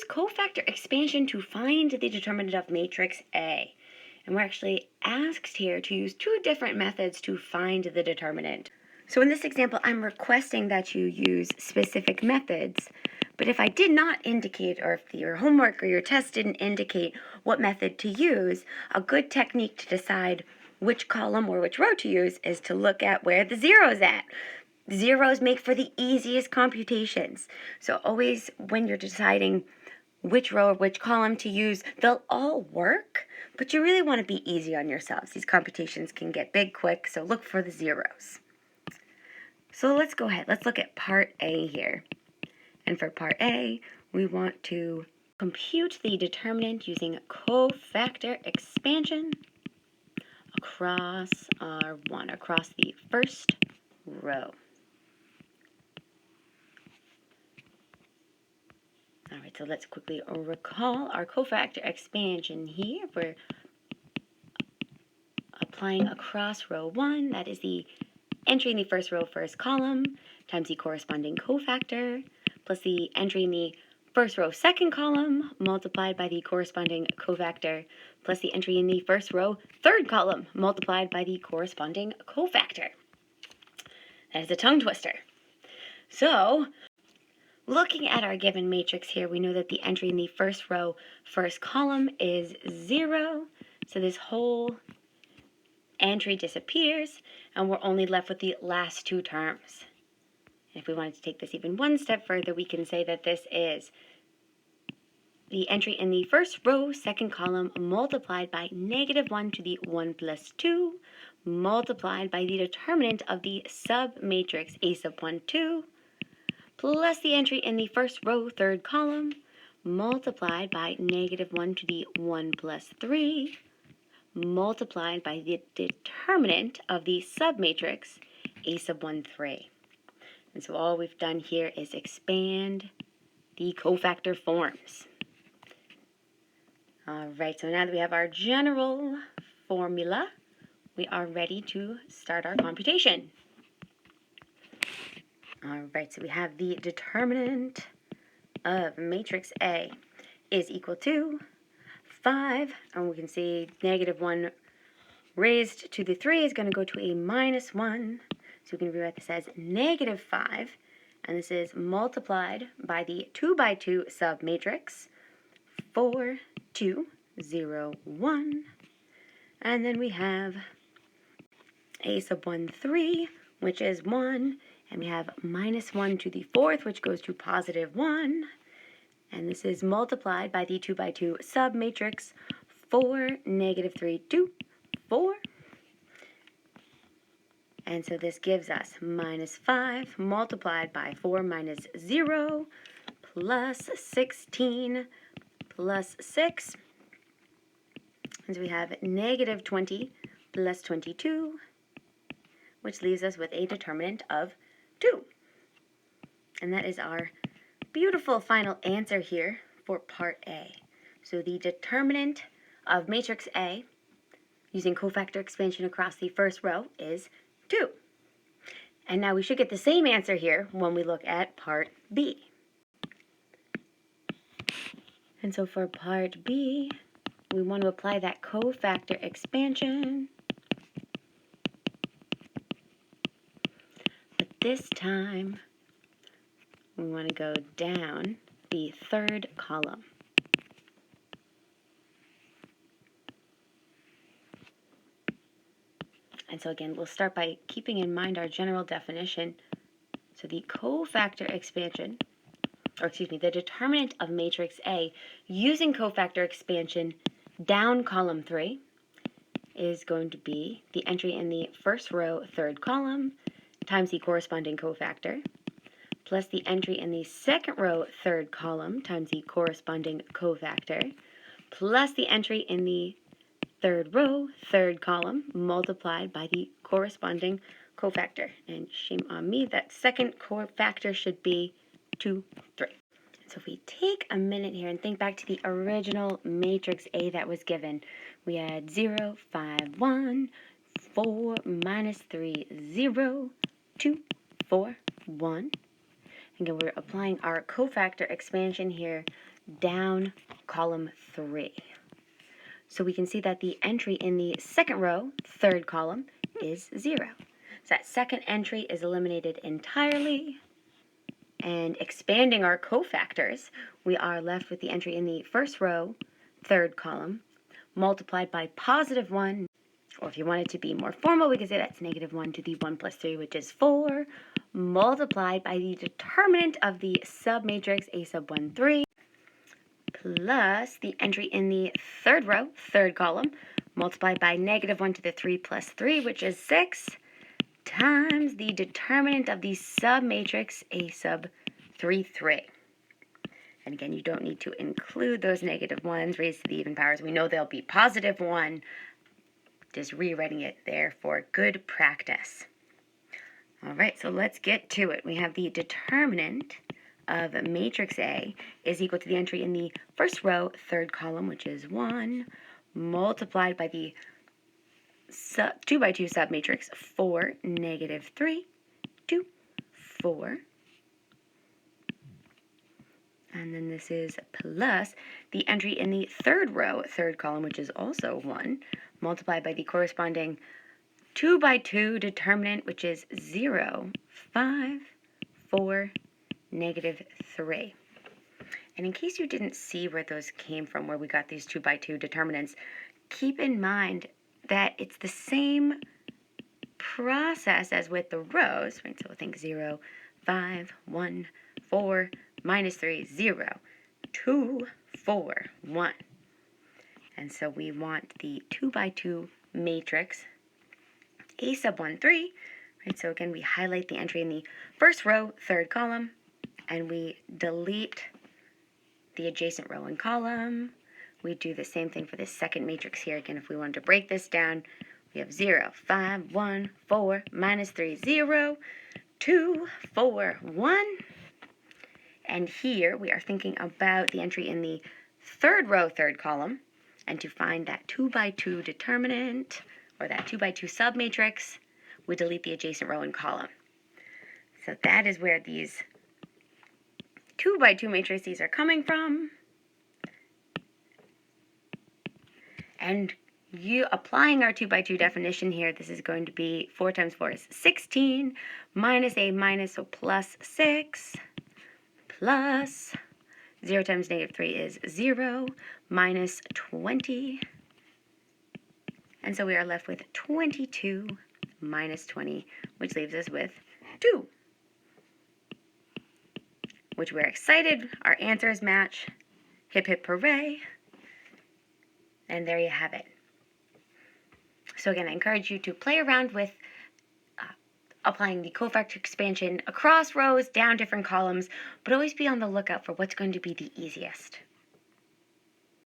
cofactor expansion to find the determinant of matrix A. And we're actually asked here to use two different methods to find the determinant. So in this example, I'm requesting that you use specific methods. But if I did not indicate, or if your homework or your test didn't indicate what method to use, a good technique to decide which column or which row to use is to look at where the zero is at. Zeros make for the easiest computations. So always when you're deciding which row or which column to use, they'll all work, but you really want to be easy on yourselves. These computations can get big quick, so look for the zeros. So let's go ahead. Let's look at part A here. And for part A, we want to compute the determinant using cofactor expansion across R1, across the first row. All right, so let's quickly recall our cofactor expansion here. We're applying across row 1, that is the entry in the first row, first column, times the corresponding cofactor, plus the entry in the first row, second column, multiplied by the corresponding cofactor, plus the entry in the first row, third column, multiplied by the corresponding cofactor. That is a tongue twister. So, looking at our given matrix here, we know that the entry in the first row, first column is 0. So this whole entry disappears, and we're only left with the last two terms. And if we wanted to take this even one step further, we can say that this is the entry in the first row, second column, multiplied by -1 to the 1 plus 2, multiplied by the determinant of the submatrix A sub 1, 2, plus the entry in the first row, third column, multiplied by -1 to the 1 plus 3, multiplied by the determinant of the submatrix A sub 1, 3. And so all we've done here is expand the cofactor forms. All right, so now that we have our general formula, we are ready to start our computation. All right, so we have the determinant of matrix A is equal to 5, and we can see -1 raised to the 3 is going to go to a -1. So we can rewrite this as -5, and this is multiplied by the 2 by 2 submatrix, 4, 2, 0, 1. And then we have A sub 1, 3, which is 1. And we have -1 to the 4th, which goes to +1. And this is multiplied by the 2 by 2 submatrix, 4, -3, 2, 4. And so this gives us -5 multiplied by 4 minus 0 plus 16 plus 6. And so we have -20 plus 22, which leaves us with a determinant of 2. And that is our beautiful final answer here for part A. So the determinant of matrix A using cofactor expansion across the first row is 2. And now we should get the same answer here when we look at part B. And so for part B, we want to apply that cofactor expansion. But this time, we want to go down the third column. And so again, we'll start by keeping in mind our general definition. So the cofactor expansion, the determinant of matrix A using cofactor expansion down column 3 is going to be the entry in the first row, third column, times the corresponding cofactor, plus the entry in the second row, third column, times the corresponding cofactor, plus the entry in the third row, third column, multiplied by the corresponding cofactor. And shame on me, that second cofactor should be 2, 3. So if we take a minute here and think back to the original matrix A that was given, we had 0, 5, 1, 4, -3, 0, 2, 4, 1. Again, we're applying our cofactor expansion here down column 3. So we can see that the entry in the second row, third column, is 0. So that second entry is eliminated entirely. And expanding our cofactors, we are left with the entry in the first row, third column, multiplied by positive 1. Or if you want it to be more formal, we could say that's negative 1 to the 1 plus 3, which is 4, multiplied by the determinant of the submatrix A sub 1, 3, plus the entry in the third row, third column, multiplied by negative 1 to the 3 plus 3, which is 6, times the determinant of the submatrix A sub 3, 3. And again, you don't need to include those negative 1s raised to the even powers. We know they'll be positive 1. Just rewriting it there for good practice. All right, so let's get to it. We have the determinant of matrix A is equal to the entry in the first row, third column, which is 1, multiplied by the 2 by 2 submatrix 4, negative 3, 2, 4. And then this is plus the entry in the third row, third column, which is also 1, multiplied by the corresponding 2 by 2 determinant, which is 0, 5, 4, negative 3. And in case you didn't see where those came from, where we got these 2 by 2 determinants, keep in mind that it's the same process as with the rows, right? So we'll think 0, 5, 1, 4, minus 3, 0, 2, 4, 1. And so we want the 2 by 2 matrix A sub 1, 3, right? So again, we highlight the entry in the first row, third column, and we delete the adjacent row and column. We do the same thing for the second matrix here. Again, if we wanted to break this down, we have 0, 5, 1, 4, minus 3, 0, 2, 4, 1. And here we are thinking about the entry in the third row, third column, and to find that 2 by 2 determinant, or that 2 by 2 submatrix, we delete the adjacent row and column. So that is where these 2 by 2 matrices are coming from. And applying our 2 by 2 definition here, this is going to be 4 times 4 is 16, minus a minus, so plus 6, plus 0 times negative 3 is 0, minus 20. And so we are left with 22 minus 20, which leaves us with 2. Which we're excited. Our answers match. Hip, hip, hooray. And there you have it. So again, I encourage you to play around with applying the cofactor expansion across rows, down different columns, but always be on the lookout for what's going to be the easiest.